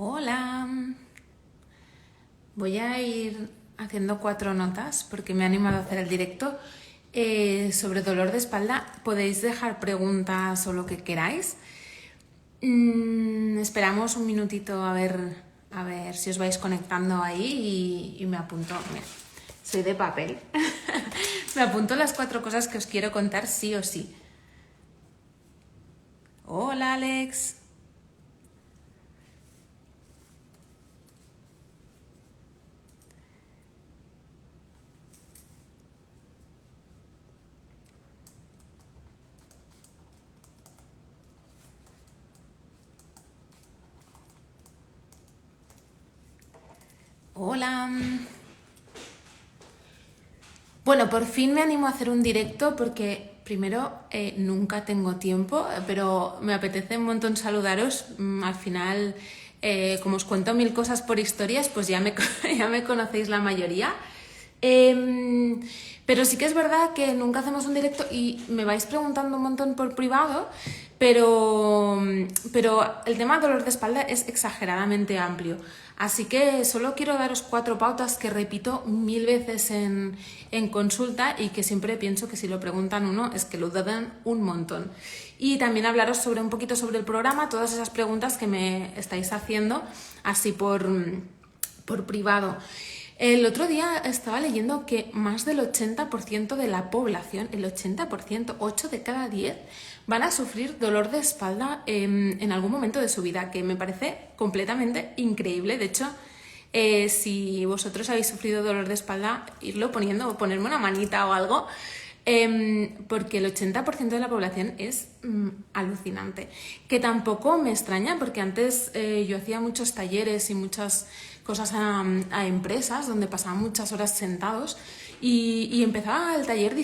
Hola, voy a ir haciendo 4 notas porque me he animado a hacer el directo sobre dolor de espalda. Podéis dejar preguntas o lo que queráis. Esperamos un minutito a ver si os vais conectando ahí y me apunto. Mira, soy de papel. Me apunto las 4 cosas que os quiero contar sí o sí. Hola, Alex. Hola. Bueno, por fin me animo a hacer un directo porque primero nunca tengo tiempo, pero me apetece un montón saludaros. Al final, como os cuento 1000 cosas por historias, pues ya me, ya me conocéis la mayoría. Pero sí que es verdad que nunca hacemos un directo y me vais preguntando un montón por privado, pero el tema de dolor de espalda es exageradamente amplio. Así que solo quiero daros 4 pautas que repito 1000 veces en consulta y que siempre pienso que si lo preguntan uno es que lo dudan un montón. Y también hablaros sobre un poquito sobre el programa, todas esas preguntas que me estáis haciendo así por privado. El otro día estaba leyendo que más del 80% de la población, el 80%, 8 de cada 10, van a sufrir dolor de espalda en algún momento de su vida, que me parece completamente increíble. De hecho, si vosotros habéis sufrido dolor de espalda, irlo poniendo o ponerme una manita o algo, porque el 80% de la población es alucinante. Que tampoco me extraña, porque antes yo hacía muchos talleres y muchas cosas a empresas donde pasaban muchas horas sentados y empezaba el taller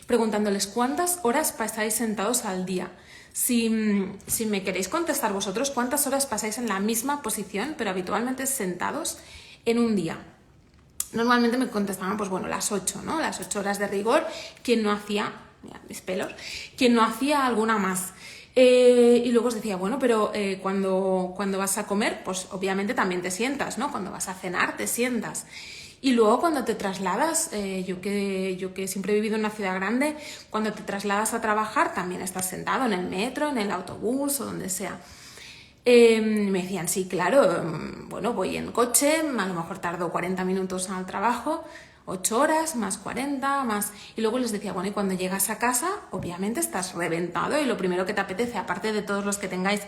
preguntándoles cuántas horas pasáis sentados al día. Si me queréis contestar vosotros, ¿cuántas horas pasáis en la misma posición, pero habitualmente sentados en un día? Normalmente me contestaban, pues bueno, las 8, ¿no? Las 8 horas de rigor. Quien no hacía, mira, mis pelos, quien no hacía alguna más. Y luego os decía, bueno, pero cuando vas a comer, pues obviamente también te sientas, ¿no? Cuando vas a cenar, te sientas. Y luego cuando te trasladas, yo que siempre he vivido en una ciudad grande, cuando te trasladas a trabajar también estás sentado en el metro, en el autobús o donde sea. Me decían, sí, claro, bueno, voy en coche, a lo mejor tardo 40 minutos al trabajo, 8 horas, más 40, más... Y luego les decía, bueno, y cuando llegas a casa, obviamente estás reventado y lo primero que te apetece, aparte de todos los que tengáis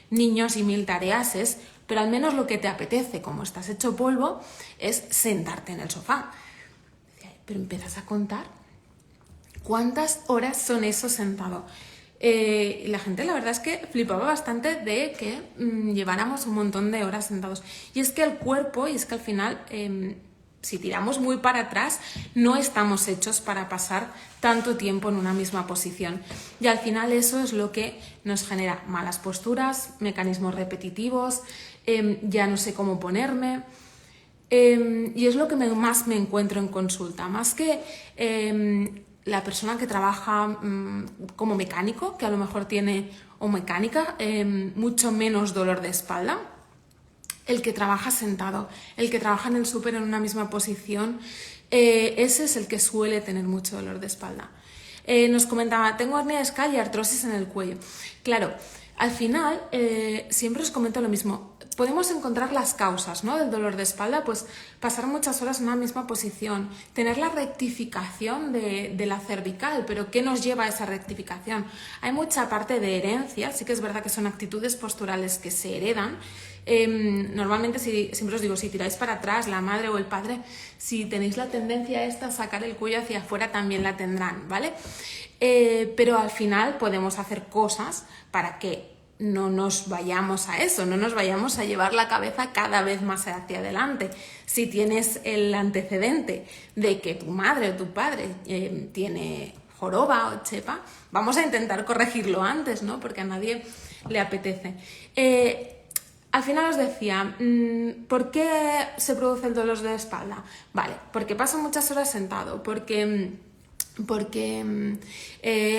niños y 1000 tareas, pero al menos lo que te apetece, como estás hecho polvo, es sentarte en el sofá. Decía, pero empiezas a contar cuántas horas son eso sentado. La gente la verdad es que flipaba bastante de que lleváramos un montón de horas sentados. Y es que el cuerpo, y es que al final, si tiramos muy para atrás, no estamos hechos para pasar tanto tiempo en una misma posición. Y al final eso es lo que nos genera malas posturas, mecanismos repetitivos, ya no sé cómo ponerme. Y es lo que más me encuentro en consulta, más que la persona que trabaja como mecánico, que a lo mejor tiene, o mecánica, mucho menos dolor de espalda. El que trabaja sentado, el que trabaja en el súper en una misma posición, ese es el que suele tener mucho dolor de espalda. Nos comentaba, tengo hernia discal y artrosis en el cuello. Claro, al final siempre os comento lo mismo. Podemos encontrar las causas, ¿no?, del dolor de espalda, pues pasar muchas horas en una misma posición, tener la rectificación de la cervical, pero ¿qué nos lleva a esa rectificación? Hay mucha parte de herencia, sí que es verdad que son actitudes posturales que se heredan. Normalmente, siempre os digo, si tiráis para atrás, la madre o el padre, si tenéis la tendencia esta a sacar el cuello hacia afuera, también la tendrán, ¿vale? Pero al final podemos hacer cosas para que no nos vayamos a eso, no nos vayamos a llevar la cabeza cada vez más hacia adelante. Si tienes el antecedente de que tu madre o tu padre tiene joroba o chepa, vamos a intentar corregirlo antes, ¿no?, porque a nadie le apetece. Al final os decía, ¿por qué se produce el dolor de espalda? Vale, porque paso muchas horas sentado, porque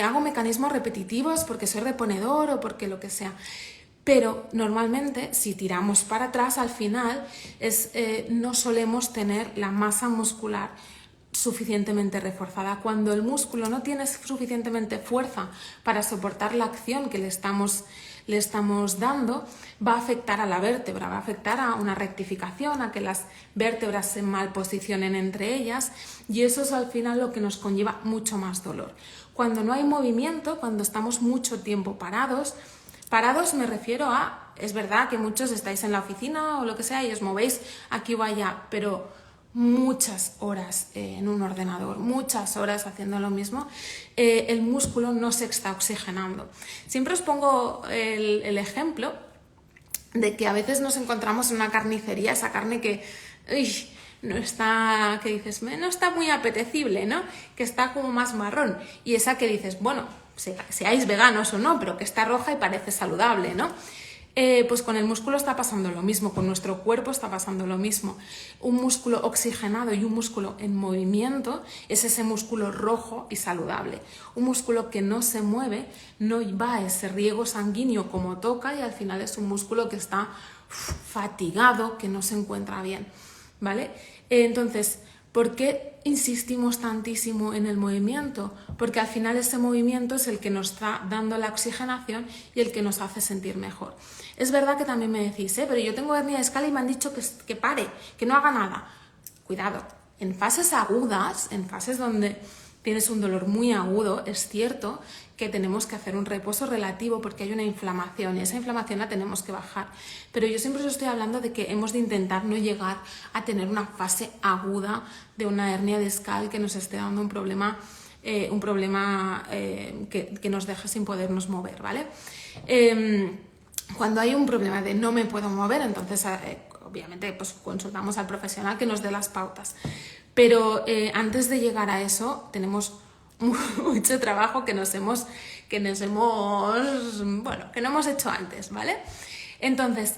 hago mecanismos repetitivos, porque soy reponedor o porque lo que sea. Pero normalmente, si tiramos para atrás, al final no solemos tener la masa muscular suficientemente reforzada. Cuando el músculo no tiene suficientemente fuerza para soportar la acción que le estamos dando, va a afectar a la vértebra, va a afectar a una rectificación, a que las vértebras se mal posicionen entre ellas, y eso es al final lo que nos conlleva mucho más dolor. Cuando no hay movimiento, cuando estamos mucho tiempo parados me refiero a, es verdad que muchos estáis en la oficina o lo que sea y os movéis aquí o allá, pero muchas horas en un ordenador, muchas horas haciendo lo mismo, el músculo no se está oxigenando. Siempre os pongo el ejemplo de que a veces nos encontramos en una carnicería, esa carne que no está, que dices, no está muy apetecible, ¿no? Que está como más marrón, y esa que dices, bueno, seáis veganos o no, pero que está roja y parece saludable, ¿no? Pues con el músculo está pasando lo mismo, con nuestro cuerpo está pasando lo mismo. Un músculo oxigenado y un músculo en movimiento es ese músculo rojo y saludable. Un músculo que no se mueve, no va a ese riego sanguíneo como toca, y al final es un músculo que está fatigado, que no se encuentra bien, ¿vale? Entonces, ¿por qué insistimos tantísimo en el movimiento? Porque al final ese movimiento es el que nos está dando la oxigenación y el que nos hace sentir mejor. Es verdad que también me decís, pero yo tengo hernia discal y me han dicho que pare, que no haga nada. Cuidado, en fases agudas, en fases donde tienes un dolor muy agudo, es cierto que tenemos que hacer un reposo relativo porque hay una inflamación y esa inflamación la tenemos que bajar. Pero yo siempre os estoy hablando de que hemos de intentar no llegar a tener una fase aguda de una hernia discal que nos esté dando un problema que nos deje sin podernos mover, ¿vale? Cuando hay un problema de no me puedo mover, entonces obviamente pues consultamos al profesional que nos dé las pautas. Pero antes de llegar a eso tenemos mucho trabajo que no hemos hecho antes, ¿vale? Entonces,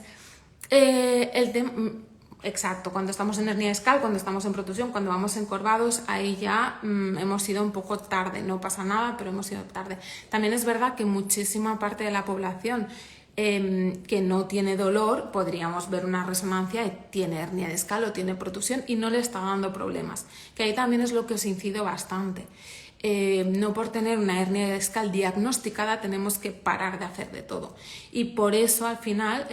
exacto, cuando estamos en hernia discal, cuando estamos en protusión, cuando vamos encorvados, ahí ya hemos ido un poco tarde, no pasa nada, pero hemos ido tarde. También es verdad que muchísima parte de la población que no tiene dolor, podríamos ver una resonancia y tiene hernia discal o tiene protusión y no le está dando problemas, que ahí también es lo que os incido bastante. No por tener una hernia discal diagnosticada tenemos que parar de hacer de todo, y por eso al final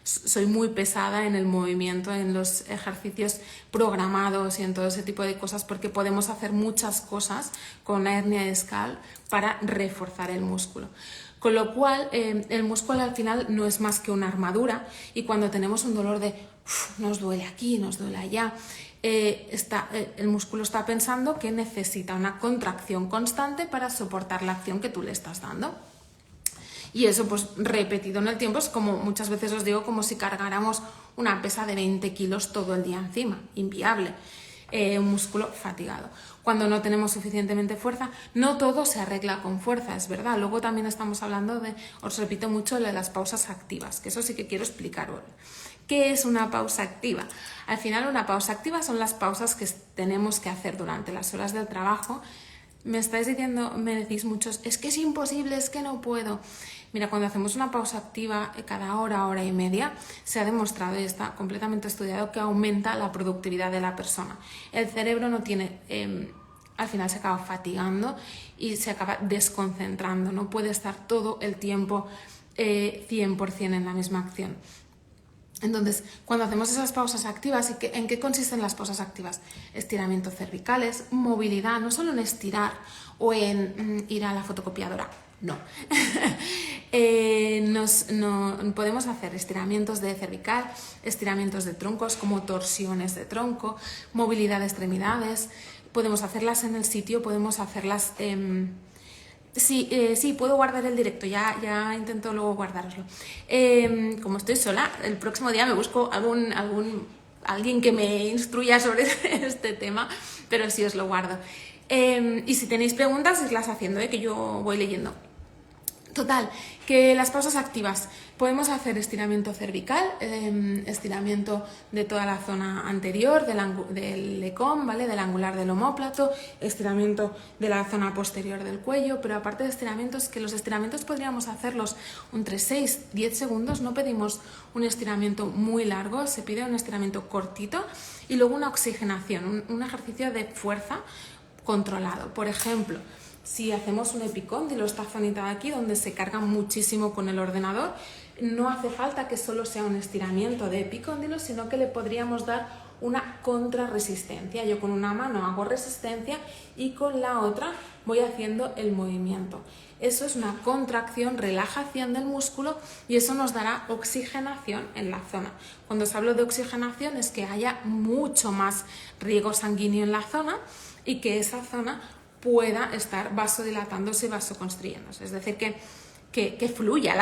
soy muy pesada en el movimiento, en los ejercicios programados y en todo ese tipo de cosas, porque podemos hacer muchas cosas con una hernia discal para reforzar el músculo. Con lo cual, el músculo al final no es más que una armadura, y cuando tenemos un dolor de nos duele aquí, nos duele allá, el músculo está pensando que necesita una contracción constante para soportar la acción que tú le estás dando. Y eso, pues repetido en el tiempo, es como muchas veces os digo, como si cargáramos una pesa de 20 kilos todo el día encima, inviable. Un músculo fatigado. Cuando no tenemos suficientemente fuerza, no todo se arregla con fuerza, es verdad. Luego también estamos hablando os repito mucho, de las pausas activas, que eso sí que quiero explicaros. ¿Qué es una pausa activa? Al final, una pausa activa son las pausas que tenemos que hacer durante las horas del trabajo. Me decís muchos, es que es imposible, es que no puedo. Mira, cuando hacemos una pausa activa cada hora y media, se ha demostrado y está completamente estudiado que aumenta la productividad de la persona. El cerebro no tiene, al final se acaba fatigando y se acaba desconcentrando, no puede estar todo el tiempo 100% en la misma acción. Entonces, cuando hacemos esas pausas activas, ¿en qué consisten las pausas activas? Estiramientos cervicales, movilidad, no solo en estirar o en ir a la fotocopiadora, no. Podemos hacer estiramientos de cervical, estiramientos de troncos como torsiones de tronco, movilidad de extremidades, podemos hacerlas en el sitio, podemos hacerlas... Sí, puedo guardar el directo, ya intento luego guardároslo. Como estoy sola, el próximo día me busco alguien que me instruya sobre este tema, pero sí os lo guardo. Y si tenéis preguntas, islas haciendo, que yo voy leyendo. Total, que las pausas activas. Podemos hacer estiramiento cervical, estiramiento de toda la zona anterior del lecón, ¿vale? Del angular del omóplato, estiramiento de la zona posterior del cuello, pero aparte de estiramientos, que los estiramientos podríamos hacerlos entre 6-10 segundos, no pedimos un estiramiento muy largo, se pide un estiramiento cortito y luego una oxigenación, un ejercicio de fuerza controlado. Por ejemplo, si hacemos un epicóndilo, esta zonita de aquí donde se carga muchísimo con el ordenador, no hace falta que solo sea un estiramiento de epicóndilo, sino que le podríamos dar una contrarresistencia. Yo con una mano hago resistencia y con la otra voy haciendo el movimiento. Eso es una contracción, relajación del músculo y eso nos dará oxigenación en la zona. Cuando os hablo de oxigenación es que haya mucho más riego sanguíneo en la zona y que esa zona pueda estar vasodilatándose y vasoconstriyéndose, es decir, que fluya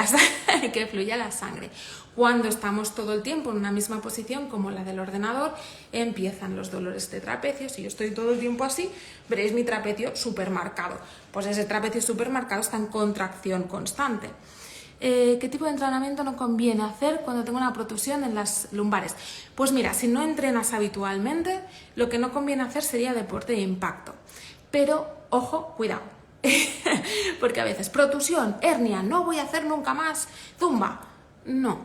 que fluya la sangre. Cuando estamos todo el tiempo en una misma posición como la del ordenador, empiezan los dolores de trapecio. Si yo estoy todo el tiempo así, veréis mi trapecio súper marcado. Pues ese trapecio súper marcado está en contracción constante. ¿Qué tipo de entrenamiento no conviene hacer cuando tengo una protusión en las lumbares? Pues mira, si no entrenas habitualmente, lo que no conviene hacer sería deporte de impacto. Pero, ojo, cuidado, porque a veces protusión, hernia, no voy a hacer nunca más zumba. No,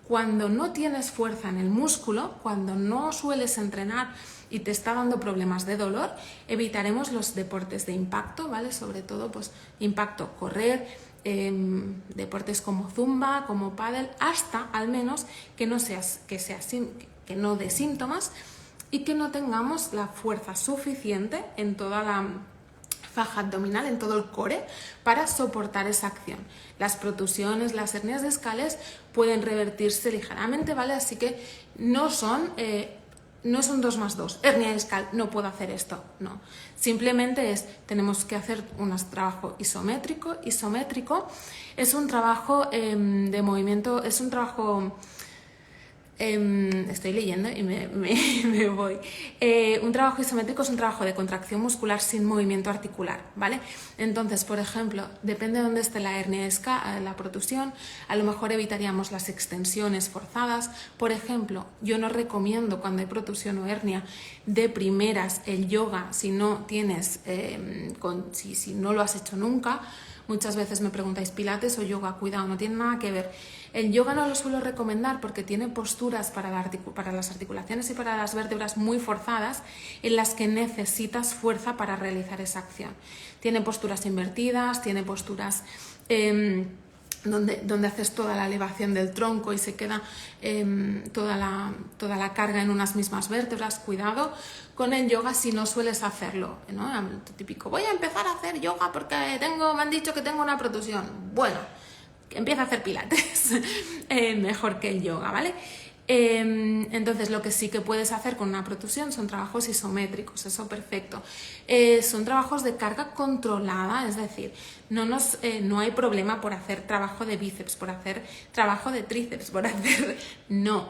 cuando no tienes fuerza en el músculo, cuando no sueles entrenar y te está dando problemas de dolor, evitaremos los deportes de impacto, ¿vale? Sobre todo, pues, impacto, correr, deportes como zumba, como pádel, hasta al menos que no dé síntomas y que no tengamos la fuerza suficiente en toda la faja abdominal, en todo el core, para soportar esa acción. Las protusiones, las hernias discales pueden revertirse ligeramente, ¿vale? Así que no son 2 más 2. Hernia discal, no puedo hacer esto, no. Simplemente tenemos que hacer un trabajo isométrico. Isométrico es un trabajo de movimiento, es un trabajo... estoy leyendo y me voy. Un trabajo isométrico es un trabajo de contracción muscular sin movimiento articular, ¿vale? Entonces, por ejemplo, depende de dónde esté la hernia la protusión, a lo mejor evitaríamos las extensiones forzadas. Por ejemplo, yo no recomiendo cuando hay protusión o hernia de primeras el yoga si no tienes, si no lo has hecho nunca. Muchas veces me preguntáis, ¿pilates o yoga? Cuidado, no tiene nada que ver. El yoga no lo suelo recomendar porque tiene posturas para las articulaciones y para las vértebras muy forzadas en las que necesitas fuerza para realizar esa acción. Tiene posturas invertidas, tiene posturas donde haces toda la elevación del tronco y se queda toda la carga en unas mismas vértebras. Cuidado con el yoga si no sueles hacerlo, ¿no? Típico, voy a empezar a hacer yoga porque me han dicho que tengo una protusión. Bueno, empieza a hacer pilates, mejor que el yoga, ¿vale? Entonces lo que sí que puedes hacer con una protusión son trabajos isométricos, eso perfecto. Son trabajos de carga controlada, es decir, no hay problema por hacer trabajo de bíceps, por hacer trabajo de tríceps, por hacer... No,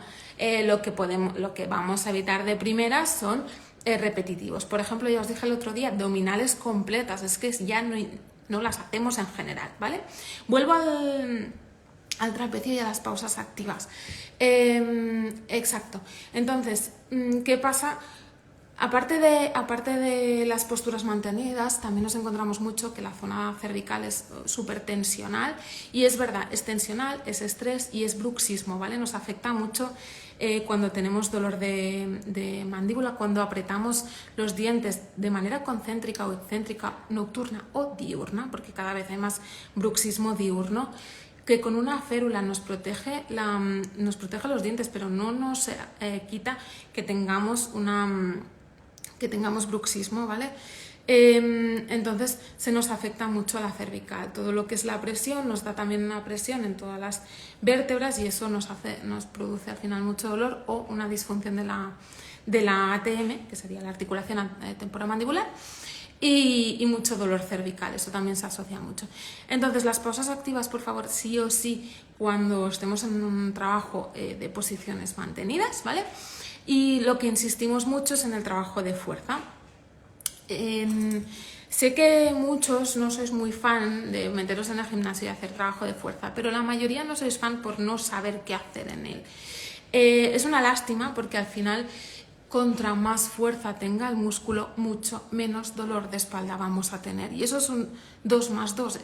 lo que vamos a evitar de primeras son repetitivos. Por ejemplo, ya os dije el otro día, abdominales completas, es que ya no las hacemos en general, ¿vale? Vuelvo al trapecio y a las pausas activas. Exacto. Entonces, ¿qué pasa? Aparte de las posturas mantenidas, también nos encontramos mucho que la zona cervical es súper tensional y es verdad, es tensional, es estrés y es bruxismo, ¿vale? Nos afecta mucho cuando tenemos dolor de mandíbula, cuando apretamos los dientes de manera concéntrica o excéntrica, nocturna o diurna, porque cada vez hay más bruxismo diurno, que con una férula nos protege los dientes, pero no nos quita que tengamos bruxismo, ¿vale? Entonces se nos afecta mucho a la cervical. Todo lo que es la presión nos da también una presión en todas las vértebras y eso nos produce al final mucho dolor o una disfunción de la ATM, que sería la articulación temporomandibular, y mucho dolor cervical, eso también se asocia mucho. Entonces las pausas activas, por favor, sí o sí, cuando estemos en un trabajo de posiciones mantenidas, ¿vale? Y lo que insistimos mucho es en el trabajo de fuerza. Sé que muchos no sois muy fan de meteros en el gimnasio y hacer trabajo de fuerza, pero la mayoría no sois fan por no saber qué hacer en él. Es una lástima porque al final, contra más fuerza tenga el músculo, mucho menos dolor de espalda vamos a tener. Y eso es un 2 más 2.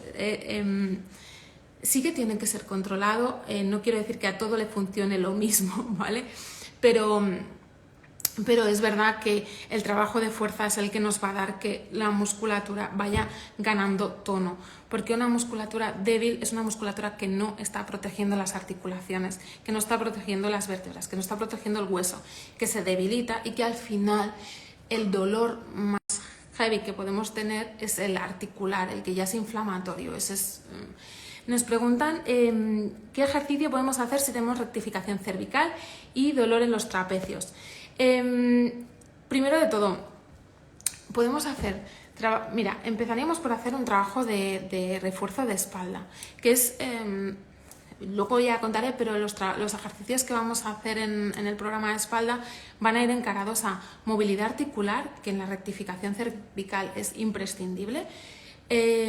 Sí que tiene que ser controlado, no quiero decir que a todo le funcione lo mismo, ¿vale? Pero es verdad que el trabajo de fuerza es el que nos va a dar que la musculatura vaya ganando tono, porque una musculatura débil es una musculatura que no está protegiendo las articulaciones, que no está protegiendo las vértebras, que no está protegiendo el hueso, que se debilita y que al final el dolor más heavy que podemos tener es el articular, el que ya es inflamatorio. Nos preguntan qué ejercicio podemos hacer si tenemos rectificación cervical y dolor en los trapecios. Primero de todo, podemos hacer, empezaríamos por hacer un trabajo de refuerzo de espalda, que es, luego ya contaré, pero los ejercicios que vamos a hacer en el programa de espalda van a ir encarados a movilidad articular, que en la rectificación cervical es imprescindible.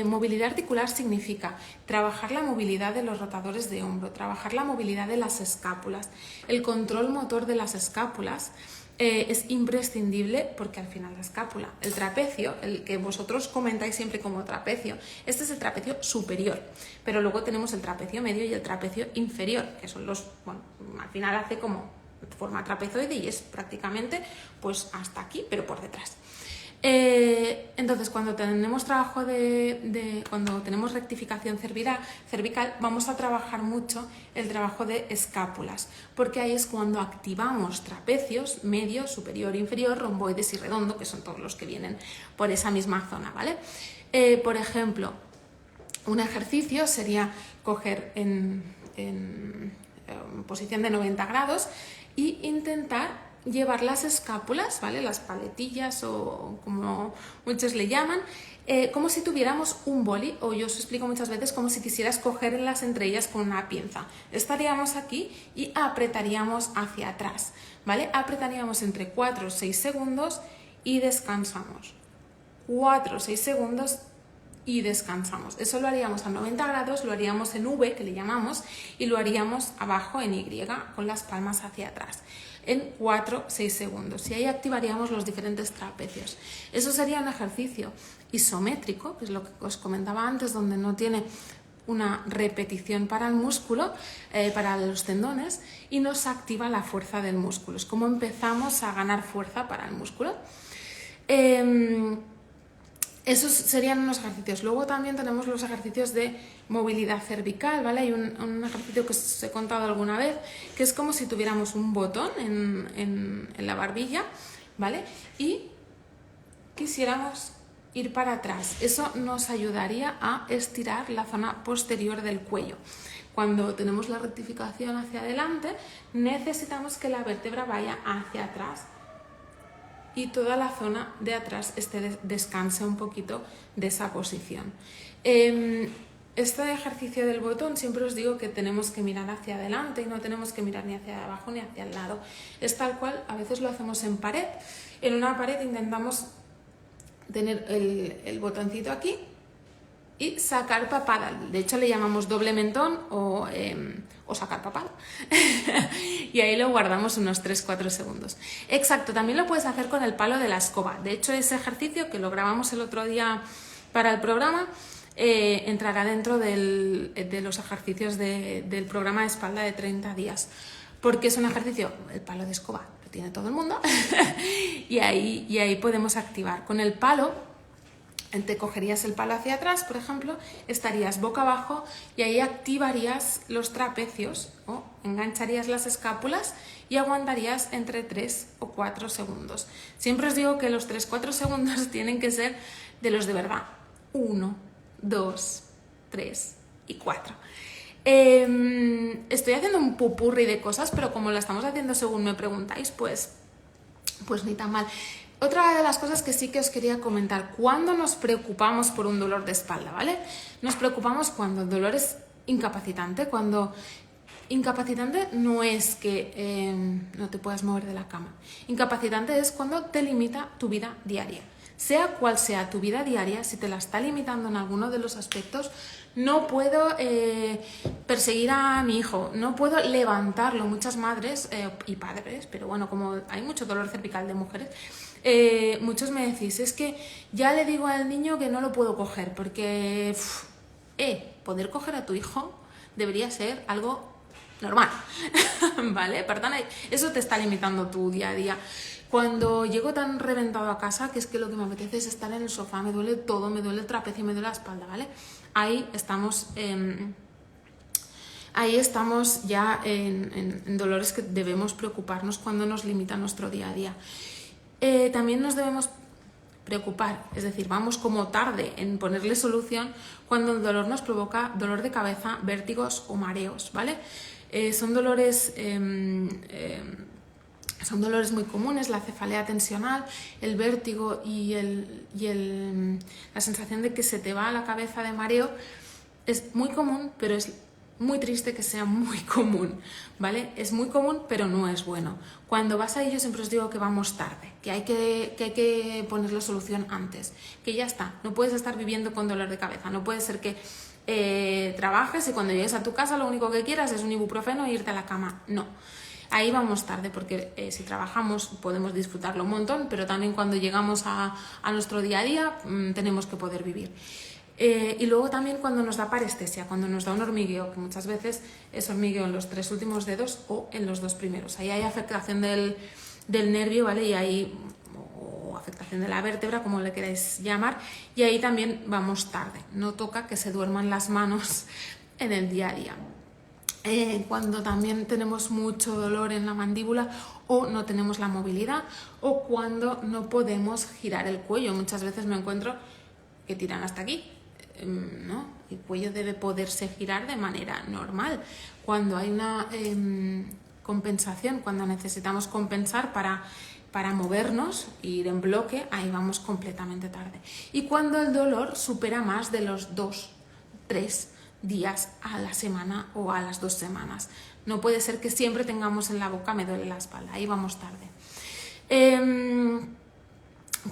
Movilidad articular significa trabajar la movilidad de los rotadores de hombro, trabajar la movilidad de las escápulas, el control motor de las escápulas. Es imprescindible porque al final la escápula, el trapecio, el que vosotros comentáis siempre como trapecio, este es el trapecio superior, pero luego tenemos el trapecio medio y el trapecio inferior, que son los, bueno, al final hace como forma trapezoide y es prácticamente pues hasta aquí, pero por detrás. Entonces, cuando tenemos trabajo cuando tenemos rectificación cervical, vamos a trabajar mucho el trabajo de escápulas, porque ahí es cuando activamos trapecios, medio, superior, inferior, romboides y redondo, que son todos los que vienen por esa misma zona, ¿vale? Por ejemplo, un ejercicio sería coger en posición de 90 grados e intentar llevar las escápulas, ¿vale? Las paletillas o como muchos le llaman, como si tuviéramos un boli, o yo os explico muchas veces como si quisieras coger en las entrellas con una pinza. Estaríamos aquí y apretaríamos hacia atrás, ¿vale? Apretaríamos entre 4 o 6 segundos y descansamos. 4 o 6 segundos y descansamos. Eso lo haríamos a 90 grados, lo haríamos en V, que le llamamos, y lo haríamos abajo en Y, con las palmas hacia atrás, en 4 o 6 segundos. Y ahí activaríamos los diferentes trapecios. Eso sería un ejercicio isométrico, que es lo que os comentaba antes, donde no tiene una repetición para el músculo, para los tendones, y nos activa la fuerza del músculo. Es como empezamos a ganar fuerza para el músculo. Esos serían unos ejercicios. Luego también tenemos los ejercicios de movilidad cervical, ¿vale? Hay un ejercicio que os he contado alguna vez, que es como si tuviéramos un botón en la barbilla, ¿vale? Y quisiéramos ir para atrás. Eso nos ayudaría a estirar la zona posterior del cuello. Cuando tenemos la rectificación hacia adelante, necesitamos que la vértebra vaya hacia atrás y toda la zona de atrás descanse un poquito de esa posición. Este ejercicio del botón siempre os digo que tenemos que mirar hacia adelante y no tenemos que mirar ni hacia abajo ni hacia el lado. Es tal cual, a veces lo hacemos en pared. En una pared intentamos tener el botoncito aquí y sacar papada. De hecho le llamamos doble mentón o sacar papada. Y ahí lo guardamos unos 3-4 segundos. Exacto, también lo puedes hacer con el palo de la escoba. De hecho, ese ejercicio que lo grabamos el otro día para el programa entrará dentro de los ejercicios del programa de espalda de 30 días. Porque es un ejercicio, el palo de escoba lo tiene todo el mundo, y ahí podemos activar. Con el palo, te cogerías el palo hacia atrás, por ejemplo, estarías boca abajo y ahí activarías los trapecios o engancharías las escápulas y aguantarías entre 3 o 4 segundos. Siempre os digo que los 3-4 segundos tienen que ser de los de verdad. 1, 2, 3 y 4. Estoy haciendo un pupurri de cosas, pero como la estamos haciendo según me preguntáis, pues ni tan mal. Otra de las cosas que sí que os quería comentar, ¿cuándo nos preocupamos por un dolor de espalda? ¿Vale? Nos preocupamos cuando el dolor es incapacitante, cuando incapacitante no es que no te puedas mover de la cama. Incapacitante es cuando te limita tu vida diaria. Sea cual sea tu vida diaria, si te la está limitando en alguno de los aspectos, no puedo perseguir a mi hijo, no puedo levantarlo. Muchas madres y padres, pero bueno, como hay mucho dolor cervical de mujeres, muchos me decís, es que ya le digo al niño que no lo puedo coger, porque poder coger a tu hijo debería ser algo normal, ¿vale? Perdona, eso te está limitando tu día a día. Cuando llego tan reventado a casa, que es que lo que me apetece es estar en el sofá, me duele todo, me duele el trapecio, me duele la espalda, ¿vale? Ahí estamos ya en dolores que debemos preocuparnos cuando nos limita nuestro día a día. También nos debemos preocupar, es decir, vamos como tarde en ponerle solución cuando el dolor nos provoca dolor de cabeza, vértigos o mareos, ¿vale? Son dolores muy comunes, la cefalea tensional, el vértigo y la sensación de que se te va a la cabeza de mareo es muy común, pero es muy triste que sea muy común, ¿vale? Es muy común, pero no es bueno. Cuando vas ahí yo siempre os digo que vamos tarde, que hay que ponerle solución antes, que ya está, no puedes estar viviendo con dolor de cabeza, no puede ser que trabajes y cuando llegues a tu casa lo único que quieras es un ibuprofeno e irte a la cama. No, ahí vamos tarde porque si trabajamos podemos disfrutarlo un montón, pero también cuando llegamos a nuestro día a día tenemos que poder vivir. Y luego también cuando nos da parestesia, cuando nos da un hormigueo, que muchas veces es hormigueo en los 3 últimos dedos o en los 2 primeros. Ahí hay afectación del nervio, ¿vale? Y ahí, o afectación de la vértebra, como le queráis llamar, y ahí también vamos tarde. No toca que se duerman las manos en el día a día. Cuando también tenemos mucho dolor en la mandíbula o no tenemos la movilidad o cuando no podemos girar el cuello. Muchas veces me encuentro que tiran hasta aquí, ¿no? El cuello debe poderse girar de manera normal. Cuando hay una compensación, cuando necesitamos compensar para movernos e ir en bloque, ahí vamos completamente tarde. Y cuando el dolor supera más de los 2-3 días a la semana o a las 2 semanas. No puede ser que siempre tengamos en la boca me duele la espalda, ahí vamos tarde.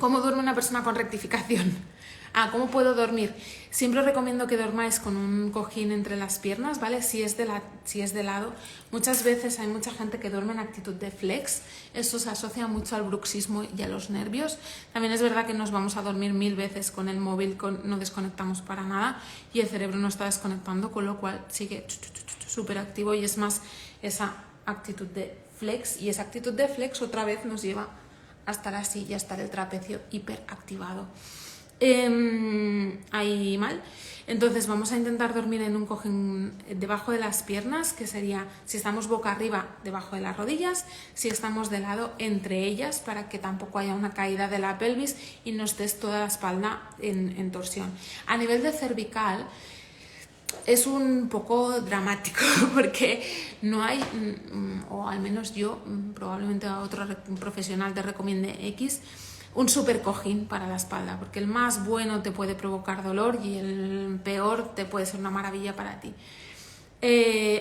¿Cómo duerme una persona con rectificación? ¿Cómo puedo dormir? Siempre os recomiendo que dormáis con un cojín entre las piernas, ¿vale? Si es de lado. Muchas veces hay mucha gente que duerme en actitud de flex. Eso se asocia mucho al bruxismo y a los nervios. También es verdad que nos vamos a dormir 1000 veces con el móvil, no desconectamos para nada y el cerebro no está desconectando, con lo cual sigue súper activo y es más esa actitud de flex. Y esa actitud de flex otra vez nos lleva a estar así y a estar el trapecio hiperactivado. Ahí mal. Entonces vamos a intentar dormir en un cojín debajo de las piernas, que sería, si estamos boca arriba, debajo de las rodillas, si estamos de lado, entre ellas, para que tampoco haya una caída de la pelvis y no estés toda la espalda en torsión. A nivel de cervical es un poco dramático porque no hay, o al menos yo, probablemente a otro profesional te recomiende X, un super cojín para la espalda, porque el más bueno te puede provocar dolor y el peor te puede ser una maravilla para ti.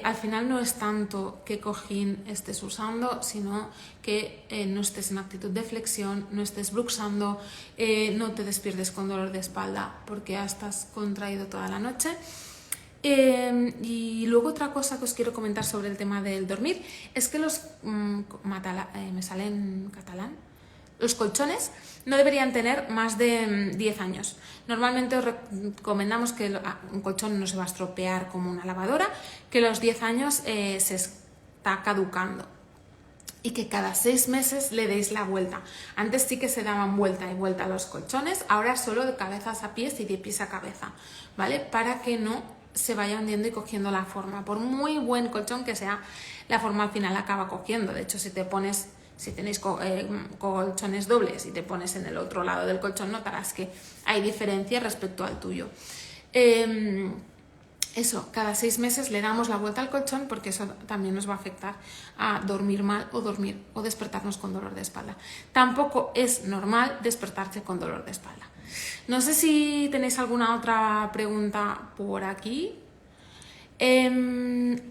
Al final no es tanto qué cojín estés usando, sino que no estés en actitud de flexión, no estés bruxando, no te despiertes con dolor de espalda porque ya estás contraído toda la noche. Y luego otra cosa que os quiero comentar sobre el tema del dormir es que me sale en catalán. Los colchones no deberían tener más de 10 años. Normalmente os recomendamos que un colchón no se va a estropear como una lavadora, que los 10 años se está caducando y que cada 6 meses le deis la vuelta. Antes sí que se daban vuelta y vuelta a los colchones, ahora solo de cabezas a pies y de pies a cabeza, ¿vale? Para que no se vaya hundiendo y cogiendo la forma. Por muy buen colchón que sea, la forma al final acaba cogiendo. De hecho, si tenéis colchones dobles y te pones en el otro lado del colchón, notarás que hay diferencia respecto al tuyo. Eso, cada 6 meses le damos la vuelta al colchón porque eso también nos va a afectar a dormir mal o despertarnos con dolor de espalda. Tampoco es normal despertarse con dolor de espalda. No sé si tenéis alguna otra pregunta por aquí.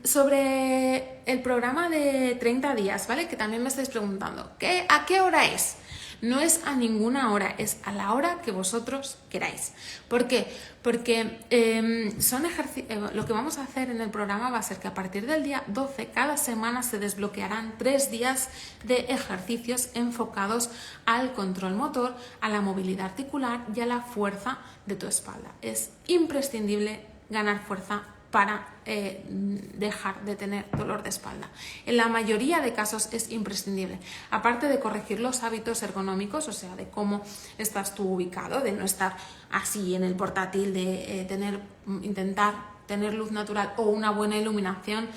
Sobre el programa de 30 días, ¿vale? Que también me estáis preguntando, ¿a qué hora es? No es a ninguna hora, es a la hora que vosotros queráis. ¿Por qué? Porque lo que vamos a hacer en el programa va a ser que a partir del día 12 cada semana se desbloquearán 3 días de ejercicios enfocados al control motor, a la movilidad articular y a la fuerza de tu espalda. Es imprescindible ganar fuerza para dejar de tener dolor de espalda. En la mayoría de casos es imprescindible. Aparte de corregir los hábitos ergonómicos, o sea, de cómo estás tú ubicado, de no estar así en el portátil, de intentar tener luz natural o una buena iluminación,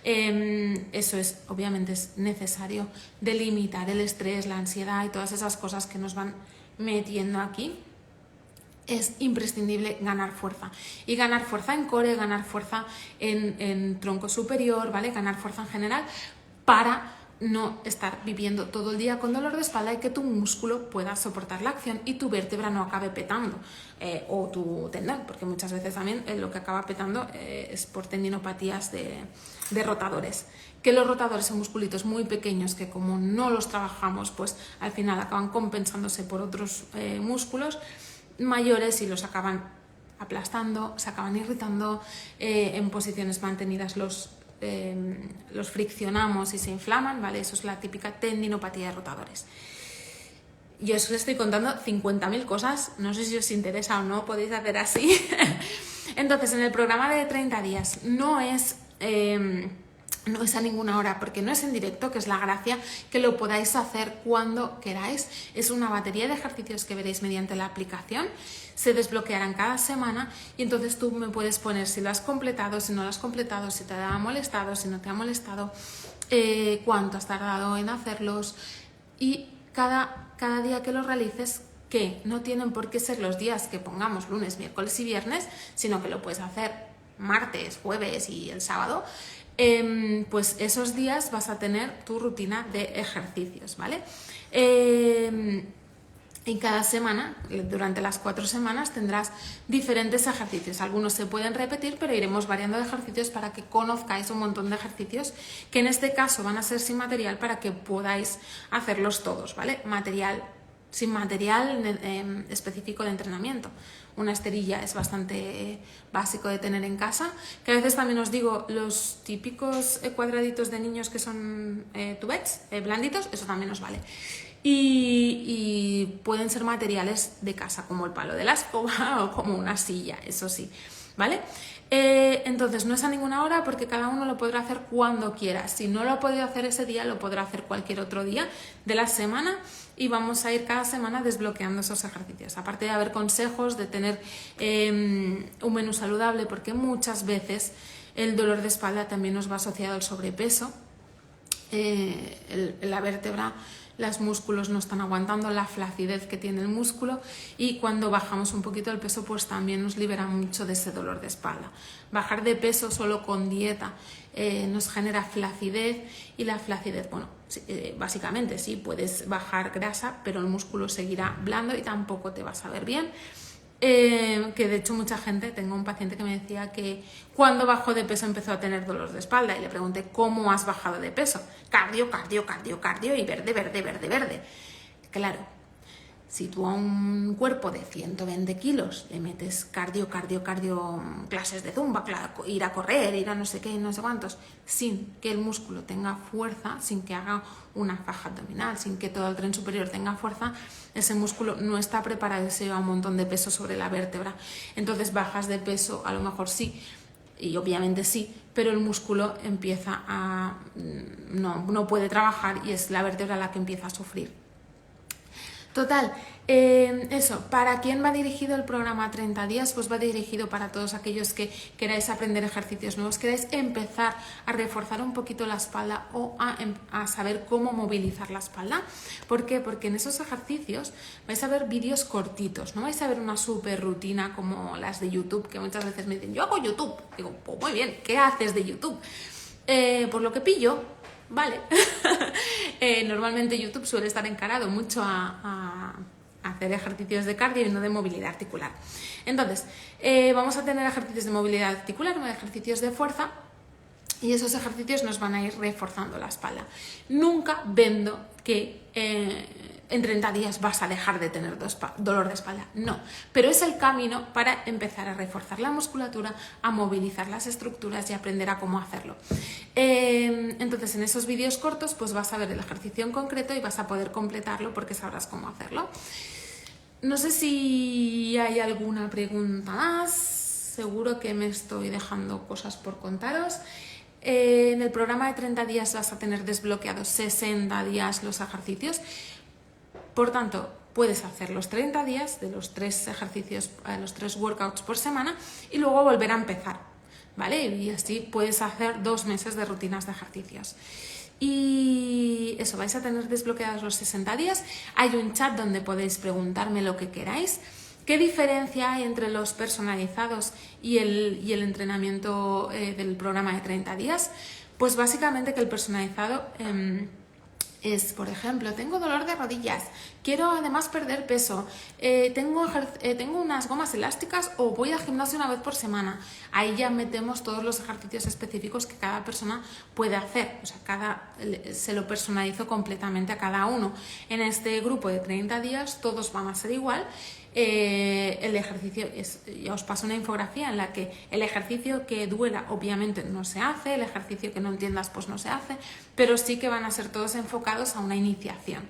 eso obviamente es necesario, delimitar el estrés, la ansiedad y todas esas cosas que nos van metiendo aquí. Es imprescindible ganar fuerza. Y ganar fuerza en core, ganar fuerza en tronco superior, ¿vale? Ganar fuerza en general para no estar viviendo todo el día con dolor de espalda y que tu músculo pueda soportar la acción y tu vértebra no acabe petando, o tu tendón, porque muchas veces también lo que acaba petando es por tendinopatías de rotadores. Que los rotadores son musculitos muy pequeños que como no los trabajamos, pues al final acaban compensándose por otros músculos mayores y los acaban aplastando, se acaban irritando, en posiciones mantenidas los friccionamos y se inflaman, ¿vale? Eso es la típica tendinopatía de rotadores. Yo os estoy contando 50.000 cosas, no sé si os interesa o no, podéis hacer así. Entonces, en el programa de 30 días no es a ninguna hora, porque no es en directo, que es la gracia, que lo podáis hacer cuando queráis. Es una batería de ejercicios que veréis mediante la aplicación, se desbloquearán cada semana y entonces tú me puedes poner si lo has completado, si no lo has completado, si te ha molestado, si no te ha molestado, cuánto has tardado en hacerlos, y cada día que los realices, que no tienen por qué ser los días que pongamos lunes, miércoles y viernes, sino que lo puedes hacer martes, jueves y el sábado. Pues esos días vas a tener tu rutina de ejercicios, ¿vale? Y cada semana, durante las 4 semanas, tendrás diferentes ejercicios. Algunos se pueden repetir, pero iremos variando de ejercicios para que conozcáis un montón de ejercicios que en este caso van a ser sin material para que podáis hacerlos todos, ¿vale? Sin material específico de entrenamiento. Una esterilla es bastante básico de tener en casa, que a veces también os digo, los típicos cuadraditos de niños que son tubets, blanditos, eso también os vale. Y pueden ser materiales de casa, como el palo de la escoba o como una silla, eso sí, ¿vale? Entonces no es a ninguna hora, porque cada uno lo podrá hacer cuando quiera. Si no lo ha podido hacer ese día, lo podrá hacer cualquier otro día de la semana, y vamos a ir cada semana desbloqueando esos ejercicios. Aparte de haber consejos, de tener un menú saludable, porque muchas veces el dolor de espalda también nos va asociado al sobrepeso. La vértebra, los músculos no están aguantando la flacidez que tiene el músculo, y cuando bajamos un poquito el peso pues también nos libera mucho de ese dolor de espalda. Bajar de peso solo con dieta nos genera flacidez, y la flacidez, bueno, básicamente sí, puedes bajar grasa, pero el músculo seguirá blando y tampoco te vas a ver bien. Que de hecho mucha gente, tengo un paciente que me decía que cuando bajó de peso empezó a tener dolor de espalda, y le pregunté: ¿cómo has bajado de peso? Cardio, cardio, cardio, cardio y verde, verde, verde, verde. Claro, si tú a un cuerpo de 120 kilos le metes cardio, cardio, cardio, clases de zumba, ir a correr, ir a no sé qué, no sé cuántos, sin que el músculo tenga fuerza, sin que haga una faja abdominal, sin que todo el tren superior tenga fuerza, ese músculo no está preparado y se lleva un montón de peso sobre la vértebra. Entonces bajas de peso, a lo mejor sí, y obviamente sí, pero el músculo empieza a no puede trabajar, y es la vértebra la que empieza a sufrir. Total, eso, ¿para quién va dirigido el programa 30 días? Pues va dirigido para todos aquellos que queráis aprender ejercicios nuevos, queráis empezar a reforzar un poquito la espalda, o a saber cómo movilizar la espalda. ¿Por qué? Porque en esos ejercicios vais a ver vídeos cortitos, no vais a ver una súper rutina como las de YouTube, que muchas veces me dicen: yo hago YouTube. Digo, pues muy bien, ¿qué haces de YouTube? Por lo que pillo. Vale. Normalmente YouTube suele estar encarado mucho a hacer ejercicios de cardio y no de movilidad articular. Entonces, vamos a tener ejercicios de movilidad articular, ejercicios de fuerza, y esos ejercicios nos van a ir reforzando la espalda. Nunca vendo que en 30 días vas a dejar de tener dolor de espalda. No, pero es el camino para empezar a reforzar la musculatura, a movilizar las estructuras y aprender a cómo hacerlo. Entonces, en esos vídeos cortos, pues vas a ver el ejercicio en concreto y vas a poder completarlo porque sabrás cómo hacerlo. No sé si hay alguna pregunta más. Seguro que me estoy dejando cosas por contaros. En el programa de 30 días vas a tener desbloqueados 60 días los ejercicios. Por tanto, puedes hacer los 30 días de los 3 ejercicios, los 3 workouts por semana y luego volver a empezar, ¿vale? Y así puedes hacer 2 meses de rutinas de ejercicios. Y eso, vais a tener desbloqueados los 60 días. Hay un chat donde podéis preguntarme lo que queráis. ¿Qué diferencia hay entre los personalizados y el entrenamiento del programa de 30 días? Pues básicamente que el personalizado es, por ejemplo, tengo dolor de rodillas, quiero además perder peso, tengo unas gomas elásticas o voy al gimnasio una vez por semana. Ahí ya metemos todos los ejercicios específicos que cada persona puede hacer, o sea, se lo personalizo completamente a cada uno. En este grupo de 30 días todos van a ser igual. El ejercicio ya os paso una infografía en la que el ejercicio que duela obviamente no se hace, el ejercicio que no entiendas pues no se hace, pero sí que van a ser todos enfocados a una iniciación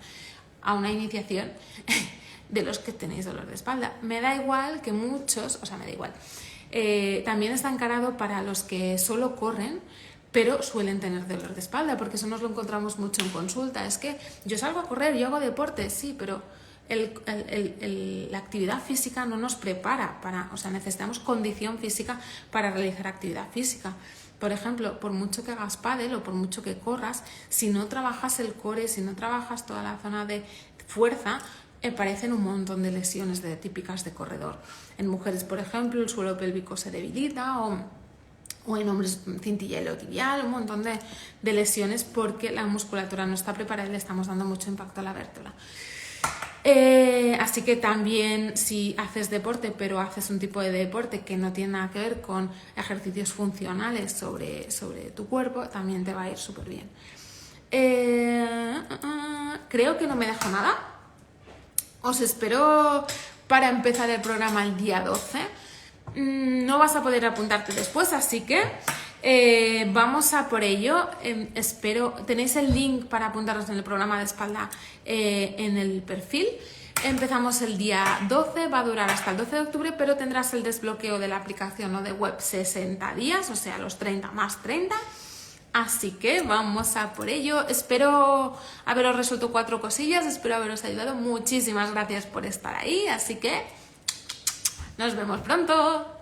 de los que tenéis dolor de espalda. Me da igual que muchos, o sea, me da igual, también está encarado para los que solo corren pero suelen tener dolor de espalda, porque eso nos lo encontramos mucho en consulta. Es que yo salgo a correr, yo hago deporte, sí, pero la actividad física no nos prepara o sea, necesitamos condición física para realizar actividad física. Por ejemplo, por mucho que hagas pádel o por mucho que corras, si no trabajas el core, si no trabajas toda la zona de fuerza, aparecen un montón de lesiones típicas de corredor. En mujeres, por ejemplo, el suelo pélvico se debilita o en hombres cintilla iliotibial, un montón de lesiones porque la musculatura no está preparada y le estamos dando mucho impacto a la vértebra. Así que también si haces deporte pero haces un tipo de deporte que no tiene nada que ver con ejercicios funcionales sobre tu cuerpo, también te va a ir súper bien. Creo que no me dejo nada. Os espero para empezar el programa el día 12. No vas a poder apuntarte después, así que vamos a por ello. Espero, tenéis el link para apuntaros en el programa de espalda en el perfil. Empezamos el día 12, va a durar hasta el 12 de octubre, pero tendrás el desbloqueo de la aplicación o de web 60 días, o sea, los 30 más 30. Así que vamos a por ello. Espero haberos resuelto 4 cosillas, espero haberos ayudado. Muchísimas gracias por estar ahí, así que nos vemos pronto.